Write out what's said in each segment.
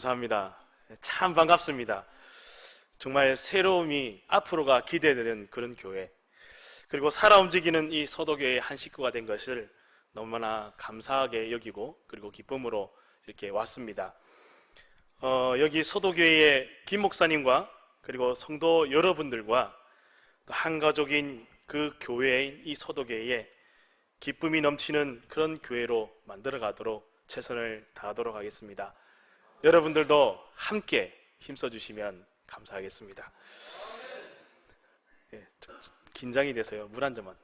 감사합니다. 참 반갑습니다. 정말 새로움이 앞으로가 기대되는 그런 교회, 그리고 살아 움직이는 이 서도교회의 한 식구가 된 것을 너무나 감사하게 여기고 그리고 기쁨으로 이렇게 왔습니다. 여기 서도교회의 김 목사님과 그리고 성도 여러분들과 한 가족인 그 교회인 이 서도교회에 기쁨이 넘치는 그런 교회로 만들어 가도록 최선을 다하도록 하겠습니다. 여러분들도 함께 힘써 주시면 감사하겠습니다. 예, 긴장이 돼서요. 물 한 잔만.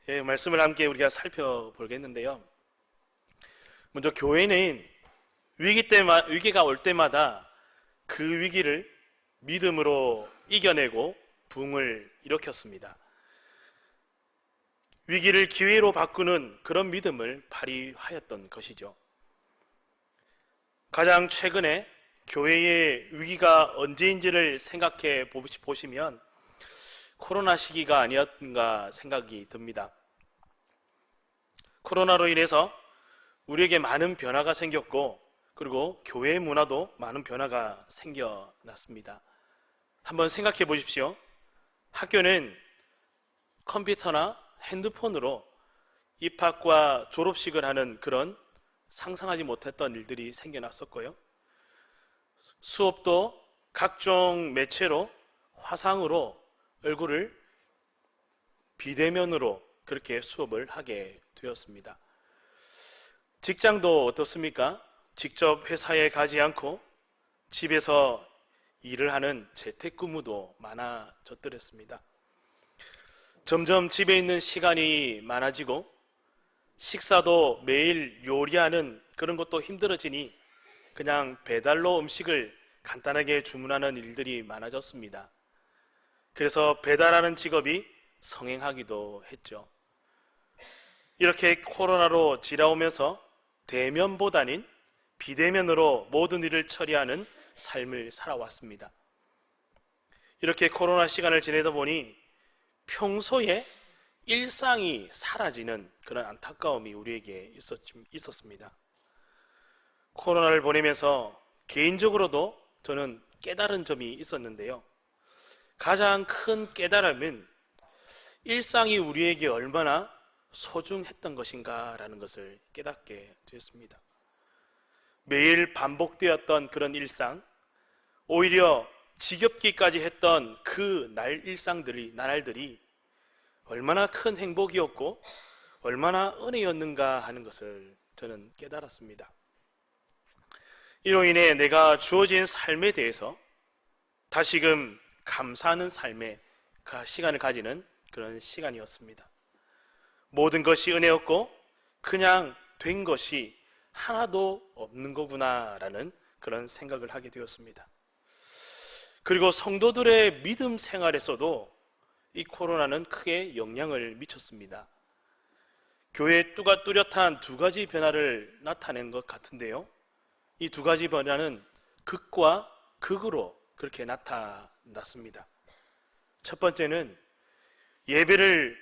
예, 말씀을 함께 우리가 살펴보겠는데요. 먼저 교회는 위기가 올 때마다 그 위기를 믿음으로 이겨내고 부흥을 일으켰습니다. 위기를 기회로 바꾸는 그런 믿음을 발휘하였던 것이죠. 가장 최근에 교회의 위기가 언제인지를 생각해 보시면 코로나 시기가 아니었는가 생각이 듭니다. 코로나로 인해서 우리에게 많은 변화가 생겼고 그리고 교회 문화도 많은 변화가 생겨났습니다. 한번 생각해 보십시오. 학교는 컴퓨터나 핸드폰으로 입학과 졸업식을 하는 그런 상상하지 못했던 일들이 생겨났었고요. 수업도 각종 매체로 화상으로 얼굴을 비대면으로 그렇게 수업을 하게 되었습니다. 직장도 어떻습니까? 직접 회사에 가지 않고 집에서 일을 하는 재택근무도 많아졌더랬습니다. 점점 집에 있는 시간이 많아지고 식사도 매일 요리하는 그런 것도 힘들어지니 그냥 배달로 음식을 간단하게 주문하는 일들이 많아졌습니다. 그래서 배달하는 직업이 성행하기도 했죠. 이렇게 코로나로 지나오면서 대면보다는 비대면으로 모든 일을 처리하는 삶을 살아왔습니다. 이렇게 코로나 시간을 지내다 보니 평소에 일상이 사라지는 그런 안타까움이 우리에게 있었습니다. 코로나를 보내면서 개인적으로도 저는 깨달은 점이 있었는데요. 가장 큰 깨달음은 일상이 우리에게 얼마나 소중했던 것인가라는 것을 깨닫게 되었습니다. 매일 반복되었던 그런 일상, 오히려 지겹기까지 했던 그 나날들이 얼마나 큰 행복이었고 얼마나 은혜였는가 하는 것을 저는 깨달았습니다. 이로 인해 내가 주어진 삶에 대해서 다시금 감사하는 삶의 시간을 가지는 그런 시간이었습니다. 모든 것이 은혜였고 그냥 된 것이 하나도 없는 거구나라는 그런 생각을 하게 되었습니다. 그리고 성도들의 믿음 생활에서도 이 코로나는 크게 영향을 미쳤습니다. 교회에 뚜렷한 두 가지 변화를 나타낸 것 같은데요. 이 두 가지 변화는 극과 극으로 그렇게 나타났습니다. 첫 번째는 예배를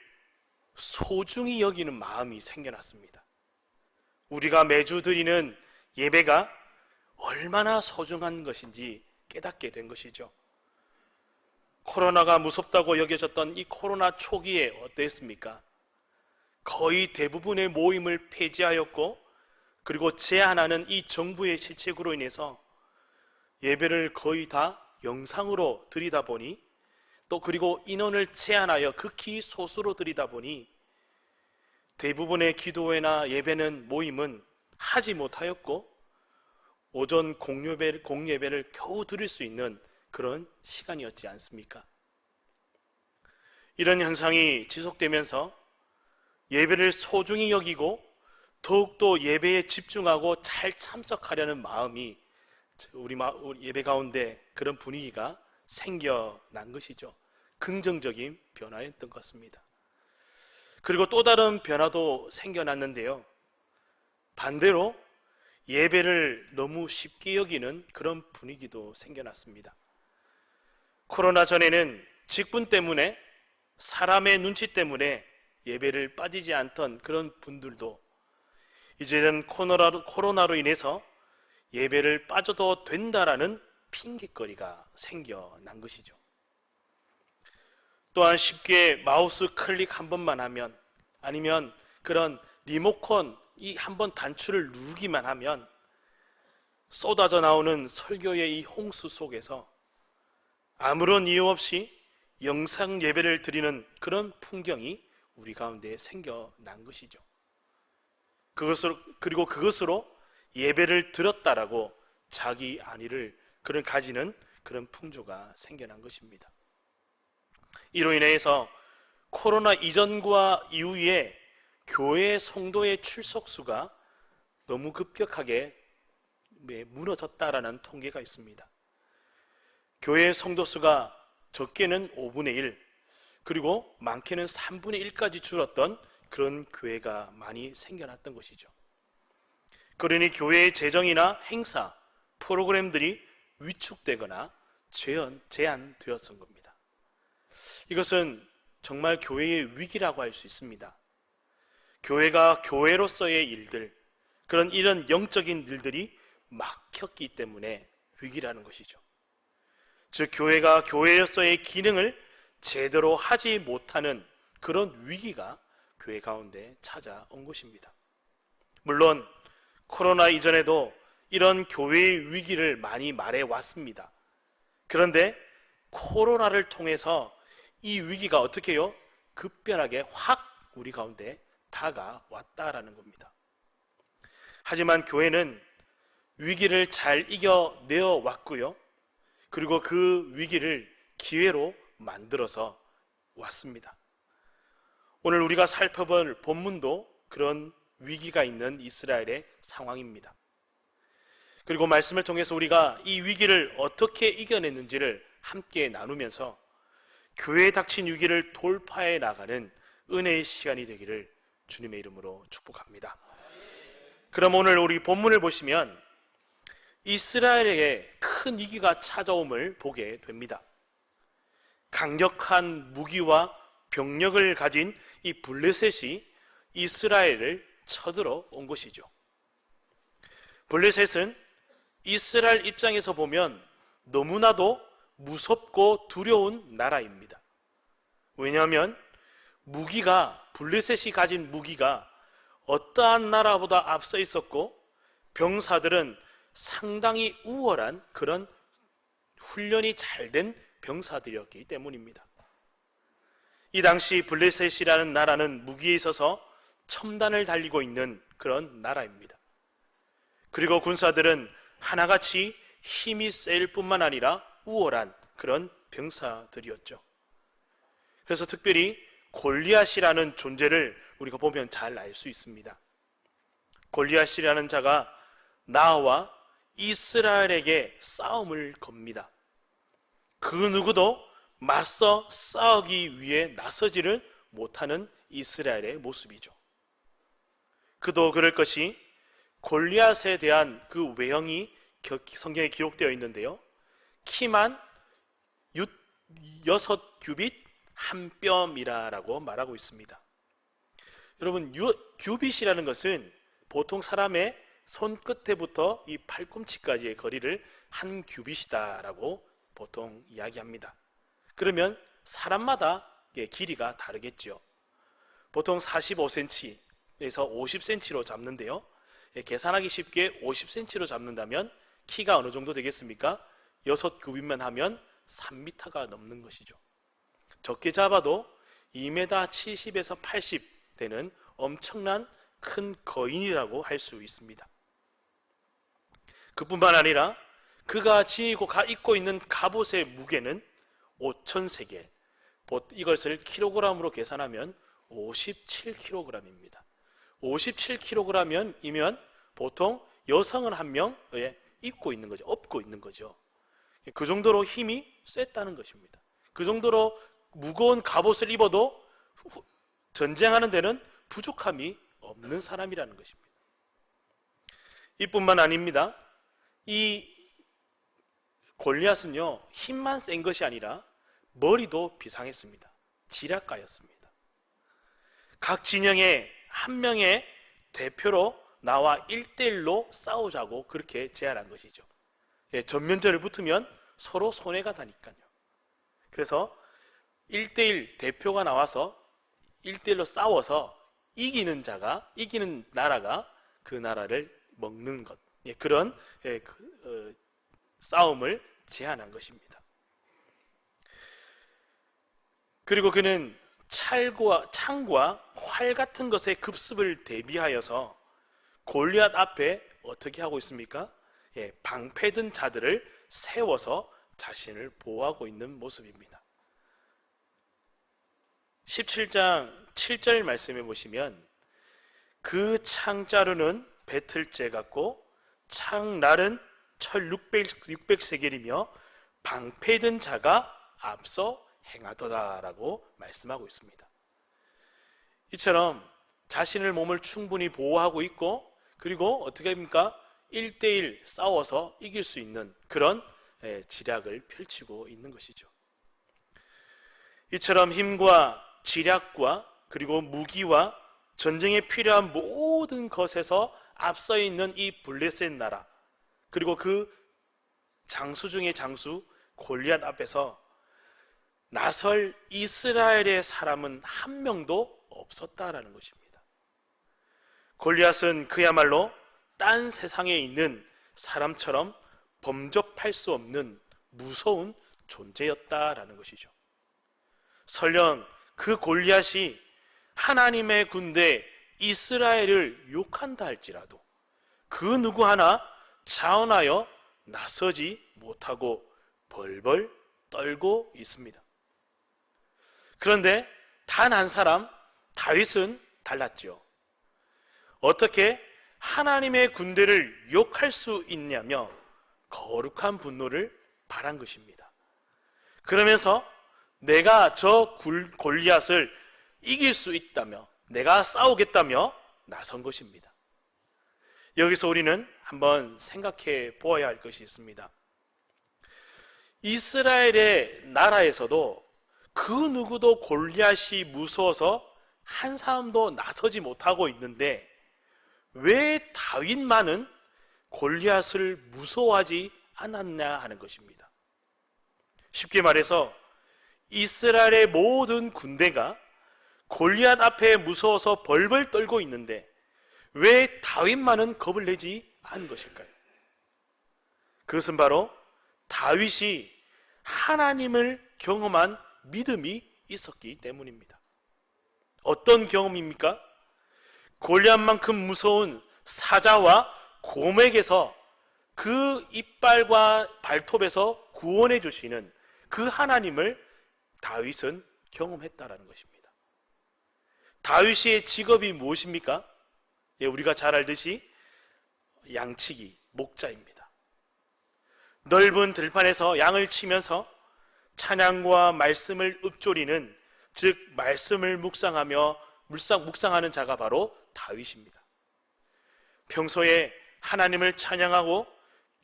소중히 여기는 마음이 생겨났습니다. 우리가 매주 드리는 예배가 얼마나 소중한 것인지 깨닫게 된 것이죠. 코로나가 무섭다고 여겨졌던 이 코로나 초기에 어땠습니까? 거의 대부분의 모임을 폐지하였고 그리고 제한하는 이 정부의 실책으로 인해서 예배를 거의 다 영상으로 드리다 보니 또 그리고 인원을 제한하여 극히 소수로 드리다 보니 대부분의 기도회나 예배는 모임은 하지 못하였고 오전 공예배를 겨우 드릴 수 있는 그런 시간이었지 않습니까? 이런 현상이 지속되면서 예배를 소중히 여기고 더욱더 예배에 집중하고 잘 참석하려는 마음이 우리 예배 가운데 그런 분위기가 생겨난 것이죠. 긍정적인 변화였던 것 같습니다. 그리고 또 다른 변화도 생겨났는데요. 반대로 예배를 너무 쉽게 여기는 그런 분위기도 생겨났습니다. 코로나 전에는 직분 때문에, 사람의 눈치 때문에 예배를 빠지지 않던 그런 분들도 이제는 코로나로 인해서 예배를 빠져도 된다라는 핑계거리가 생겨난 것이죠. 또한 쉽게 마우스 클릭 한 번만 하면, 아니면 그런 리모컨 이 한 번 단추를 누르기만 하면 쏟아져 나오는 설교의 이 홍수 속에서 아무런 이유 없이 영상 예배를 드리는 그런 풍경이 우리 가운데 생겨난 것이죠. 그리고 그것으로 예배를 드렸다라고 자기 안위를 가지는 그런 풍조가 생겨난 것입니다. 이로 인해서 코로나 이전과 이후에 교회 성도의 출석수가 너무 급격하게 무너졌다라는 통계가 있습니다. 교회 성도수가 적게는 5분의 1, 그리고 많게는 3분의 1까지 줄었던 그런 교회가 많이 생겨났던 것이죠. 그러니 교회의 재정이나 행사, 프로그램들이 위축되거나 제한되었던 겁니다. 이것은 정말 교회의 위기라고 할 수 있습니다. 교회가 교회로서의 일들, 이런 영적인 일들이 막혔기 때문에 위기라는 것이죠. 즉 교회가 교회로서의 기능을 제대로 하지 못하는 그런 위기가 교회 가운데 찾아온 것입니다. 물론 코로나 이전에도 이런 교회의 위기를 많이 말해왔습니다. 그런데 코로나를 통해서 이 위기가 어떻게 해요? 급변하게 확 우리 가운데 다가왔다라는 겁니다. 하지만 교회는 위기를 잘 이겨내어 왔고요. 그리고 그 위기를 기회로 만들어서 왔습니다. 오늘 우리가 살펴볼 본문도 그런 위기가 있는 이스라엘의 상황입니다. 그리고 말씀을 통해서 우리가 이 위기를 어떻게 이겨냈는지를 함께 나누면서 교회에 닥친 위기를 돌파해 나가는 은혜의 시간이 되기를 주님의 이름으로 축복합니다. 그럼 오늘 우리 본문을 보시면 이스라엘에게 큰 위기가 찾아옴을 보게 됩니다. 강력한 무기와 병력을 가진 이 블레셋이 이스라엘을 쳐들어 온 것이죠. 블레셋은 이스라엘 입장에서 보면 너무나도 무섭고 두려운 나라입니다. 왜냐하면 블레셋이 가진 무기가 어떠한 나라보다 앞서 있었고, 병사들은 상당히 우월한 그런 훈련이 잘 된 병사들이었기 때문입니다. 이 당시 블레셋이라는 나라는 무기에 있어서 첨단을 달리고 있는 그런 나라입니다. 그리고 군사들은 하나같이 힘이 셀 뿐만 아니라 우월한 그런 병사들이었죠. 그래서 특별히 골리앗이라는 존재를 우리가 보면 잘 알 수 있습니다. 골리앗이라는 자가 나와 이스라엘에게 싸움을 겁니다. 그 누구도 맞서 싸우기 위해 나서지를 못하는 이스라엘의 모습이죠. 그도 그럴 것이 골리앗에 대한 그 외형이 성경에 기록되어 있는데요, 키만 6규빗 한 뼘이라고 말하고 있습니다. 여러분, 규빗이라는 것은 보통 사람의 손끝에부터 이 팔꿈치까지의 거리를 한 규빗이다라고 보통 이야기합니다. 그러면 사람마다 길이가 다르겠죠. 보통 45cm에서 50cm로 잡는데요, 계산하기 쉽게 50cm로 잡는다면 키가 어느 정도 되겠습니까? 6규빗만 하면 3m가 넘는 것이죠. 적게 잡아도 2m 70에서 80 되는 엄청난 큰 거인이라고 할 수 있습니다. 그뿐만 아니라 그가 입고 있는 갑옷의 무게는 5,000세겔, 이것을 킬로그램으로 계산하면 57kg입니다. 57kg이면 보통 여성은 한 명 입고 있는 거죠. 업고 있는 거죠. 그 정도로 힘이 셌다는 것입니다. 그 정도로 무거운 갑옷을 입어도 전쟁하는 데는 부족함이 없는 사람이라는 것입니다. 이뿐만 아닙니다. 이 골리앗은요, 힘만 센 것이 아니라 머리도 비상했습니다. 지략가였습니다. 각 진영에 한 명의 대표로 나와 1대1로 싸우자고 그렇게 제안한 것이죠. 예, 전면전을 붙으면 서로 손해가 나니까요. 그래서 1대1 대표가 나와서 1대1로 싸워서 이기는 나라가 그 나라를 먹는 것, 예, 그런 싸움을 제안한 것입니다. 그리고 그는 창과 활 같은 것의 급습을 대비하여서 골리앗 앞에 어떻게 하고 있습니까? 예, 방패든 자들을 세워서 자신을 보호하고 있는 모습입니다. 17장 7절 말씀해 보시면 그 창자루는 배틀재 같고 창날은 철 600세겔이며 방패든 자가 앞서 행하더라라고 말씀하고 있습니다. 이처럼 자신을 몸을 충분히 보호하고 있고, 그리고 어떻게 합니까? 1대1 싸워서 이길 수 있는 그런 지략을 펼치고 있는 것이죠. 이처럼 힘과 지략과 그리고 무기와 전쟁에 필요한 모든 것에서 앞서 있는 이 블레셋 나라, 그리고 그 장수 중의 장수 골리앗 앞에서 나설 이스라엘의 사람은 한 명도 없었다라는 것입니다. 골리앗은 그야말로 딴 세상에 있는 사람처럼 범접할 수 없는 무서운 존재였다라는 것이죠. 설령 그 골리앗이 하나님의 군대 이스라엘을 욕한다 할지라도 그 누구 하나 자원하여 나서지 못하고 벌벌 떨고 있습니다. 그런데 단 한 사람 다윗은 달랐죠. 어떻게 하나님의 군대를 욕할 수 있냐며 거룩한 분노를 발한 것입니다. 그러면서 내가 저 골리앗을 이길 수 있다며, 내가 싸우겠다며 나선 것입니다. 여기서 우리는 한번 생각해 보아야 할 것이 있습니다. 이스라엘의 나라에서도 그 누구도 골리앗이 무서워서 한 사람도 나서지 못하고 있는데 왜 다윗만은 골리앗을 무서워하지 않았냐 하는 것입니다. 쉽게 말해서 이스라엘의 모든 군대가 골리앗 앞에 무서워서 벌벌 떨고 있는데 왜 다윗만은 겁을 내지 않은 것일까요? 그것은 바로 다윗이 하나님을 경험한 믿음이 있었기 때문입니다. 어떤 경험입니까? 골리앗만큼 무서운 사자와 곰에게서 그 이빨과 발톱에서 구원해 주시는 그 하나님을 다윗은 경험했다라는 것입니다. 다윗의 직업이 무엇입니까? 예, 우리가 잘 알듯이 양치기, 목자입니다. 넓은 들판에서 양을 치면서 찬양과 말씀을 읊조리는, 즉 말씀을 묵상하는 자가 바로 다윗입니다. 평소에 하나님을 찬양하고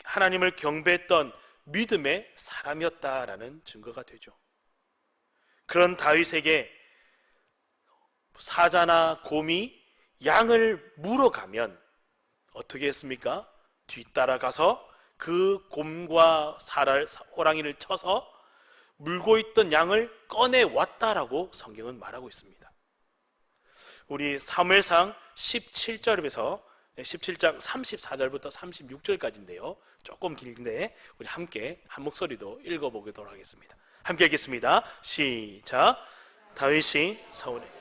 하나님을 경배했던 믿음의 사람이었다라는 증거가 되죠. 그런 다윗에게 사자나 곰이 양을 물어가면 어떻게 했습니까? 뒤따라가서 그 곰과 호랑이를 쳐서 물고 있던 양을 꺼내왔다라고 성경은 말하고 있습니다. 우리 사무엘상 17절에서 17장 34절부터 36절까지인데요. 조금 길인데 우리 함께 한 목소리도 읽어보도록 하겠습니다. 함께 읽겠습니다. 시작. 다윗이 사울에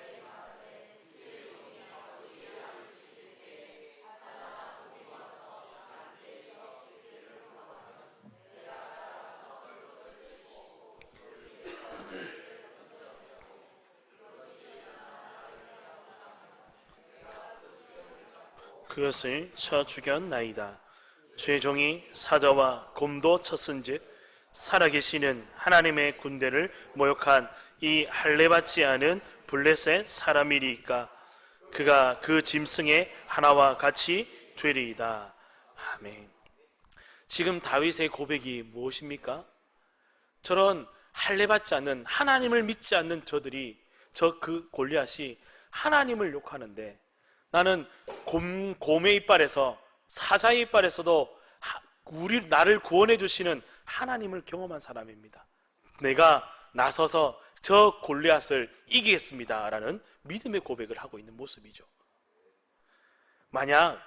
그것을 쳐 죽였나이다. 주의 종이 사자와 곰도 쳤은즉 살아계시는 하나님의 군대를 모욕한 이 할례받지 않은 블레셋 사람이리까 그가 그 짐승의 하나와 같이 되리이다. 아멘. 지금 다윗의 고백이 무엇입니까? 저런 할례받지 않는, 하나님을 믿지 않는 저들이, 그 골리앗이 하나님을 욕하는데, 나는 곰의 이빨에서, 사자의 이빨에서도 나를 구원해 주시는 하나님을 경험한 사람입니다. 내가 나서서 저 골리앗을 이기겠습니다 라는 믿음의 고백을 하고 있는 모습이죠. 만약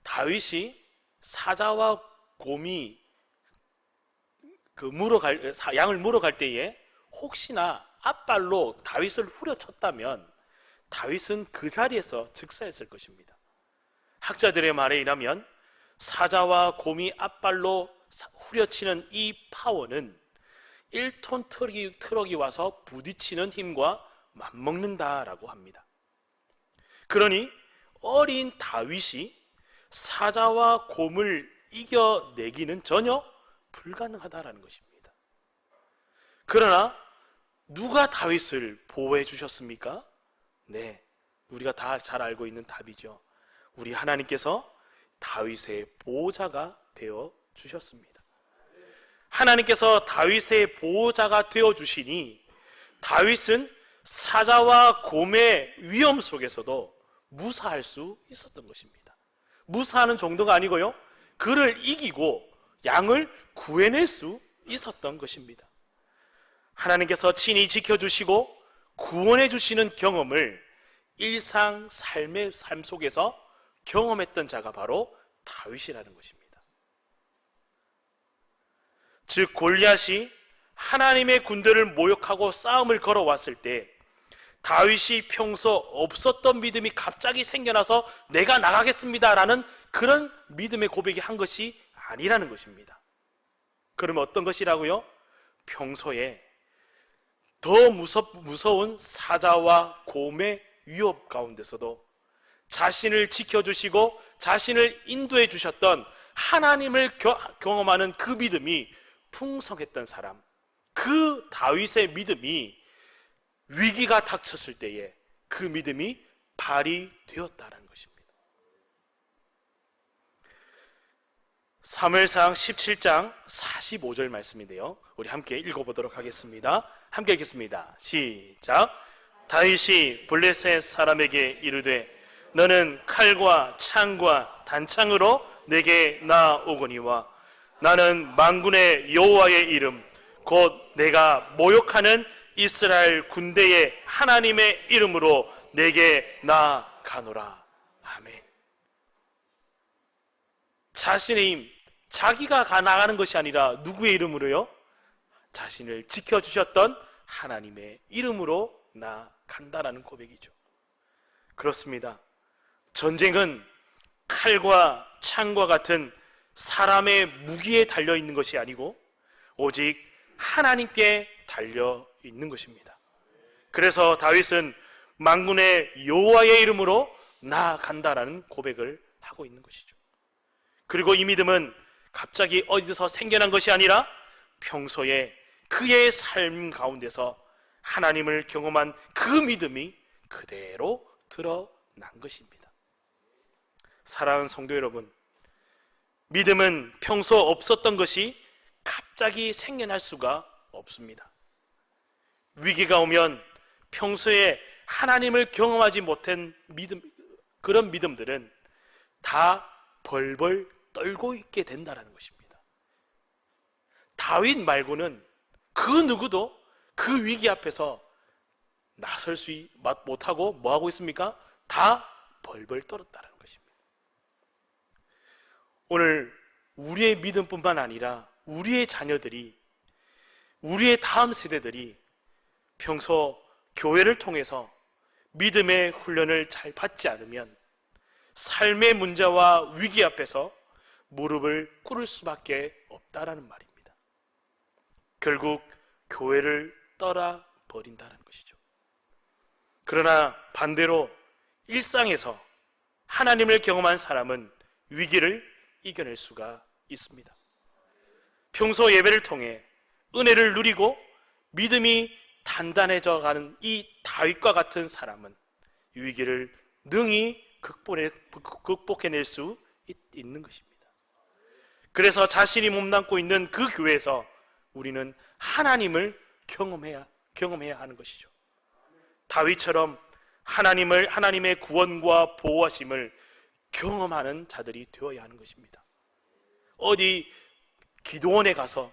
다윗이 사자와 곰이 양을 물어갈 때에 혹시나 앞발로 다윗을 후려쳤다면 다윗은 그 자리에서 즉사했을 것입니다. 학자들의 말에 의하면 사자와 곰이 앞발로 후려치는 이 파워는 1톤 트럭이 와서 부딪히는 힘과 맞먹는다라고 합니다. 그러니 어린 다윗이 사자와 곰을 이겨내기는 전혀 불가능하다라는 것입니다. 그러나 누가 다윗을 보호해 주셨습니까? 네, 우리가 다 잘 알고 있는 답이죠. 우리 하나님께서 다윗의 보호자가 되어 주셨습니다. 하나님께서 다윗의 보호자가 되어 주시니 다윗은 사자와 곰의 위험 속에서도 무사할 수 있었던 것입니다. 무사하는 정도가 아니고요, 그를 이기고 양을 구해낼 수 있었던 것입니다. 하나님께서 친히 지켜주시고 구원해 주시는 경험을 일상 삶 속에서 경험했던 자가 바로 다윗이라는 것입니다. 즉 골리앗이 하나님의 군대를 모욕하고 싸움을 걸어왔을 때 다윗이 평소 없었던 믿음이 갑자기 생겨나서 내가 나가겠습니다라는 그런 믿음의 고백이 한 것이 아니라는 것입니다. 그러면 어떤 것이라고요? 평소에 더 무서운 사자와 곰의 위협 가운데서도 자신을 지켜주시고 자신을 인도해 주셨던 하나님을 경험하는 그 믿음이 풍성했던 사람, 그 다윗의 믿음이 위기가 닥쳤을 때에 그 믿음이 발휘되었다는 것입니다. 사무엘상 17장 45절 말씀인데요, 우리 함께 읽어보도록 하겠습니다. 함께 읽겠습니다. 시작. 다윗이 블레셋 사람에게 이르되 너는 칼과 창과 단창으로 내게 나아오거니와 나는 만군의 여호와의 이름 곧 내가 모욕하는 이스라엘 군대의 하나님의 이름으로 내게 나아가노라. 아멘. 자신의 힘, 자기가 나가는 것이 아니라 누구의 이름으로요? 자신을 지켜주셨던 하나님의 이름으로 나아간다라는 고백이죠. 그렇습니다. 전쟁은 칼과 창과 같은 사람의 무기에 달려있는 것이 아니고 오직 하나님께 달려있는 것입니다. 그래서 다윗은 만군의 여호와의 이름으로 나아간다라는 고백을 하고 있는 것이죠. 그리고 이 믿음은 갑자기 어디서 생겨난 것이 아니라 평소에 그의 삶 가운데서 하나님을 경험한 그 믿음이 그대로 드러난 것입니다. 사랑하는 성도 여러분, 믿음은 평소 없었던 것이 갑자기 생겨날 수가 없습니다. 위기가 오면 평소에 하나님을 경험하지 못한 그런 믿음들은 다 벌벌 떨고 있게 된다는 것입니다. 다윗 말고는 그 누구도 그 위기 앞에서 나설 수 못하고 뭐하고 있습니까? 다 벌벌 떨었다는 것입니다. 오늘 우리의 믿음뿐만 아니라 우리의 자녀들이, 우리의 다음 세대들이 평소 교회를 통해서 믿음의 훈련을 잘 받지 않으면 삶의 문제와 위기 앞에서 무릎을 꿇을 수밖에 없다라는 말입니다. 결국 교회를 떠나버린다는 것이죠. 그러나 반대로 일상에서 하나님을 경험한 사람은 위기를 이겨낼 수가 있습니다. 평소 예배를 통해 은혜를 누리고 믿음이 단단해져 가는 이 다윗과 같은 사람은 위기를 능히 극복해낼 수 있는 것입니다. 그래서 자신이 몸담고 있는 그 교회에서 우리는 하나님을 경험해야 하는 것이죠. 다윗처럼 하나님의 구원과 보호하심을 경험하는 자들이 되어야 하는 것입니다. 어디 기도원에 가서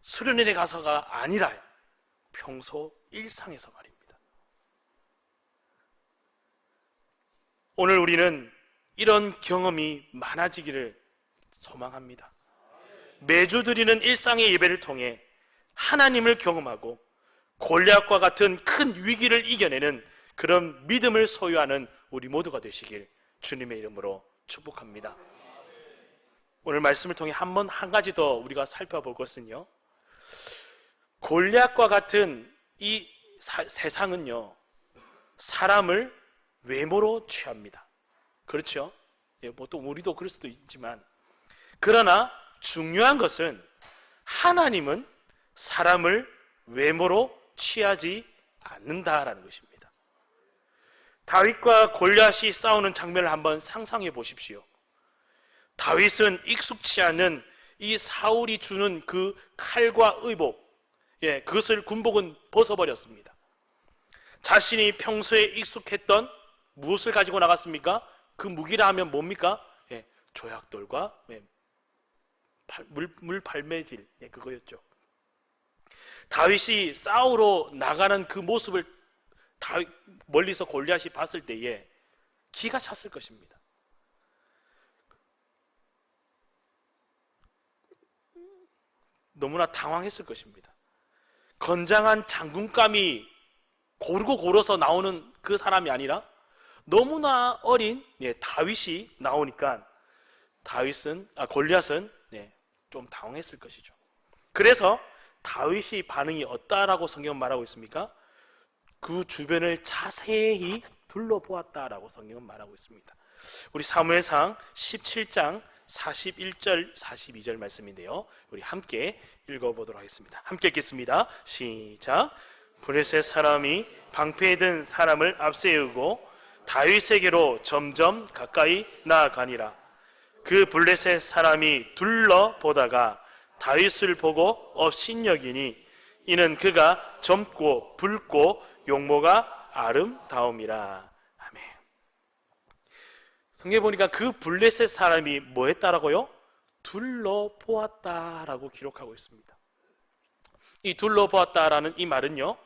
수련회에 가서가 아니라 평소 일상에서 말입니다. 오늘 우리는 이런 경험이 많아지기를 소망합니다. 매주 드리는 일상의 예배를 통해 하나님을 경험하고 골리앗과 같은 큰 위기를 이겨내는 그런 믿음을 소유하는 우리 모두가 되시길 주님의 이름으로 축복합니다. 오늘 말씀을 통해 한 가지 더 우리가 살펴볼 것은요, 골리앗과 같은 이 세상은요, 사람을 외모로 취합니다. 그렇죠? 보통 우리도 그럴 수도 있지만, 그러나 중요한 것은 하나님은 사람을 외모로 취하지 않는다라는 것입니다. 다윗과 골리앗이 싸우는 장면을 한번 상상해 보십시오. 다윗은 익숙치 않은 이 사울이 주는 그 칼과 의복, 그것을 군복은 벗어버렸습니다. 자신이 평소에 익숙했던 무엇을 가지고 나갔습니까? 그 무기라 하면 뭡니까? 조약돌과 물팔매질, 그거였죠. 다윗이 싸우러 나가는 그 모습을 멀리서 골리앗이 봤을 때에 기가 찼을 것입니다. 너무나 당황했을 것입니다. 건장한 장군감이 고르고 고르서 나오는 그 사람이 아니라 너무나 어린 다윗이 나오니까 골리앗은 좀 당황했을 것이죠. 그래서 다윗이 반응이 어떠라고 성경은 말하고 있습니까? 그 주변을 자세히 둘러보았다라고 성경은 말하고 있습니다. 우리 사무엘상 17장 41절 42절 말씀인데요, 우리 함께 읽어보도록 하겠습니다. 함께 읽겠습니다. 시작. 블레셋 사람이 방패에 든 사람을 앞세우고 다윗에게로 점점 가까이 나아가니라. 그 블레셋 사람이 둘러보다가 다윗을 보고 업신여기니 이는 그가 젊고 붉고 용모가 아름다움이라. 아멘. 성경에 보니까 그 블레셋 사람이 뭐 했다라고요? 둘러보았다라고 기록하고 있습니다. 이 둘러보았다라는 이 말은요,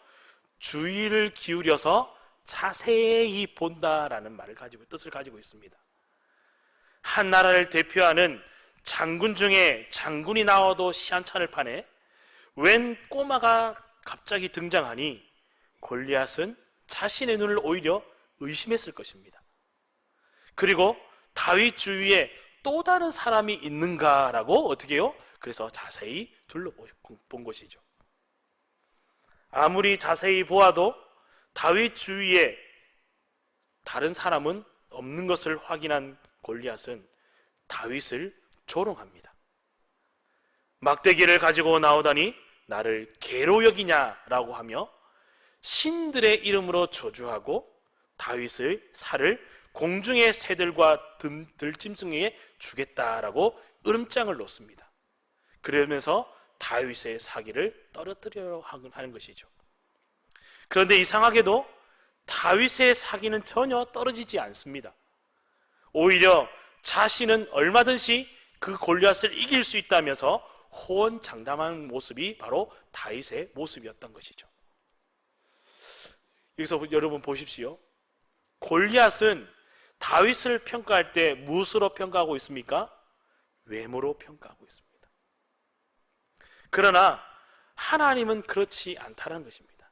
주의를 기울여서 자세히 본다라는 뜻을 가지고 있습니다. 한 나라를 대표하는 장군 중에 장군이 나와도 시한찮을 판에 웬 꼬마가 갑자기 등장하니 골리앗은 자신의 눈을 오히려 의심했을 것입니다. 그리고 다윗 주위에 또 다른 사람이 있는가라고 어떻게 해요? 그래서 자세히 둘러본 것이죠. 아무리 자세히 보아도 다윗 주위에 다른 사람은 없는 것을 확인한 골리앗은 다윗을 조롱합니다. 막대기를 가지고 나오다니 나를 개로 여기냐라고 하며 신들의 이름으로 저주하고 다윗의 살을 공중의 새들과 들짐승에게 주겠다라고 으름장을 놓습니다. 그러면서 다윗의 사기를 떨어뜨리려 하는 것이죠. 그런데 이상하게도 다윗의 사기는 전혀 떨어지지 않습니다. 오히려 자신은 얼마든지 그 골리앗을 이길 수 있다면서 호언장담하는 모습이 바로 다윗의 모습이었던 것이죠. 여기서 여러분 보십시오. 골리앗은 다윗을 평가할 때 무엇으로 평가하고 있습니까? 외모로 평가하고 있습니다. 그러나 하나님은 그렇지 않다는 것입니다.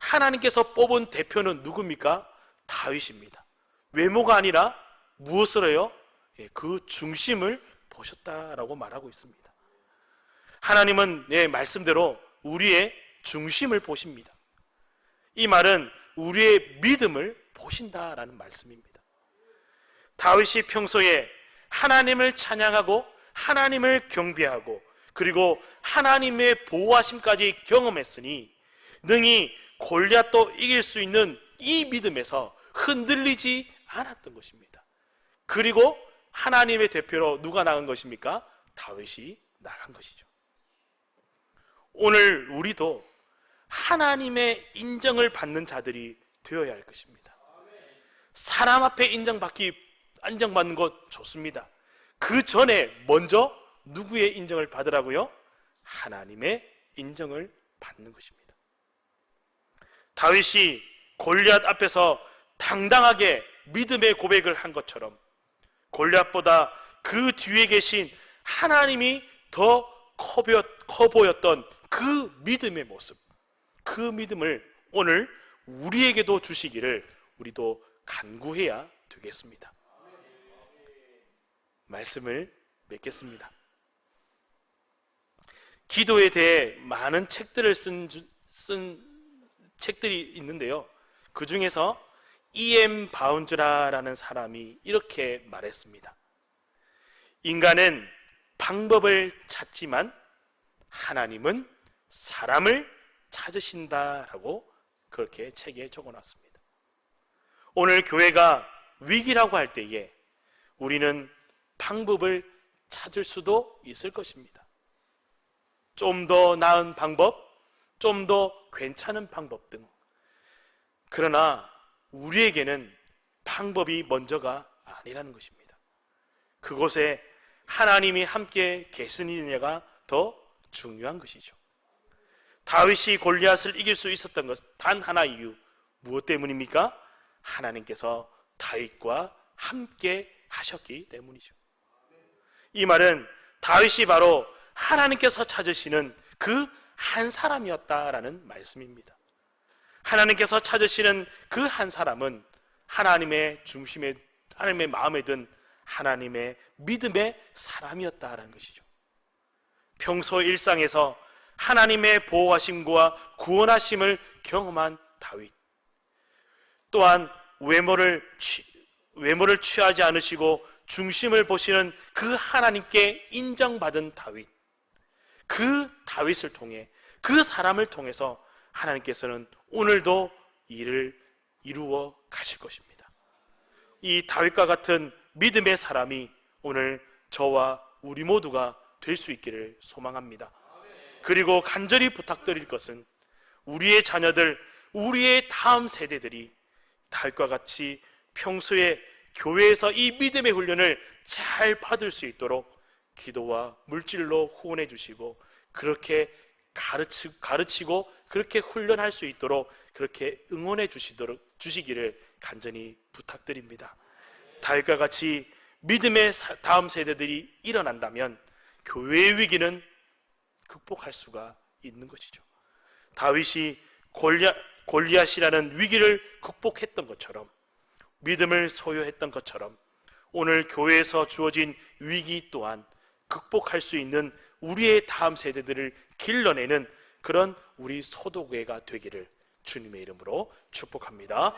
하나님께서 뽑은 대표는 누굽니까? 다윗입니다. 외모가 아니라 무엇으로요? 그 중심을 보셨다라고 말하고 있습니다. 하나님은 말씀대로 우리의 중심을 보십니다. 이 말은 우리의 믿음을 보신다라는 말씀입니다. 다윗이 평소에 하나님을 찬양하고 하나님을 경배하고 그리고 하나님의 보호하심까지 경험했으니 능히 골리앗도 이길 수 있는 이 믿음에서 흔들리지 않았던 것입니다. 그리고 하나님의 대표로 누가 나간 것입니까? 다윗이 나간 것이죠. 오늘 우리도 하나님의 인정을 받는 자들이 되어야 할 것입니다. 사람 앞에 인정받는 것 좋습니다. 그 전에 먼저 누구의 인정을 받으라고요? 하나님의 인정을 받는 것입니다. 다윗이 골리앗 앞에서 당당하게 믿음의 고백을 한 것처럼 골리앗보다 그 뒤에 계신 하나님이 더 커 보였던 그 믿음의 모습, 그 믿음을 오늘 우리에게도 주시기를 우리도 간구해야 되겠습니다. 말씀을 맺겠습니다. 기도에 대해 많은 책들을 쓴 책들이 있는데요, 그 중에서 E.M. 바운즈라라는 사람이 이렇게 말했습니다. 인간은 방법을 찾지만 하나님은 사람을 찾으신다라고 그렇게 책에 적어놨습니다. 오늘 교회가 위기라고 할 때에 우리는 방법을 찾을 수도 있을 것입니다. 좀 더 나은 방법, 좀 더 괜찮은 방법 등. 그러나 우리에게는 방법이 먼저가 아니라는 것입니다. 그곳에 하나님이 함께 계시느냐가 더 중요한 것이죠. 다윗이 골리앗을 이길 수 있었던 것 단 하나 이유, 무엇 때문입니까? 하나님께서 다윗과 함께 하셨기 때문이죠. 이 말은 다윗이 바로 하나님께서 찾으시는 그 한 사람이었다라는 말씀입니다. 하나님께서 찾으시는 그 한 사람은 하나님의 중심에, 하나님의 마음에 든 하나님의 믿음의 사람이었다라는 것이죠. 평소 일상에서 하나님의 보호하심과 구원하심을 경험한 다윗, 또한 외모를 취하지 않으시고 중심을 보시는 그 하나님께 인정받은 다윗, 그 다윗을 통해, 그 사람을 통해서 하나님께서는 오늘도 일을 이루어 가실 것입니다. 이 다윗과 같은 믿음의 사람이 오늘 저와 우리 모두가 될 수 있기를 소망합니다. 그리고 간절히 부탁드릴 것은 우리의 자녀들, 우리의 다음 세대들이 다윗과 같이 평소에 교회에서 이 믿음의 훈련을 잘 받을 수 있도록 기도와 물질로 후원해 주시고, 그렇게 가르치고 그렇게 훈련할 수 있도록 그렇게 응원해 주시기를 간절히 부탁드립니다. 다윗과 같이 믿음의 다음 세대들이 일어난다면 교회의 위기는 극복할 수가 있는 것이죠. 다윗이 골리앗이라는 위기를 극복했던 것처럼, 믿음을 소유했던 것처럼 오늘 교회에서 주어진 위기 또한 극복할 수 있는 우리의 다음 세대들을 길러내는 그런 우리 소도교회가 되기를 주님의 이름으로 축복합니다.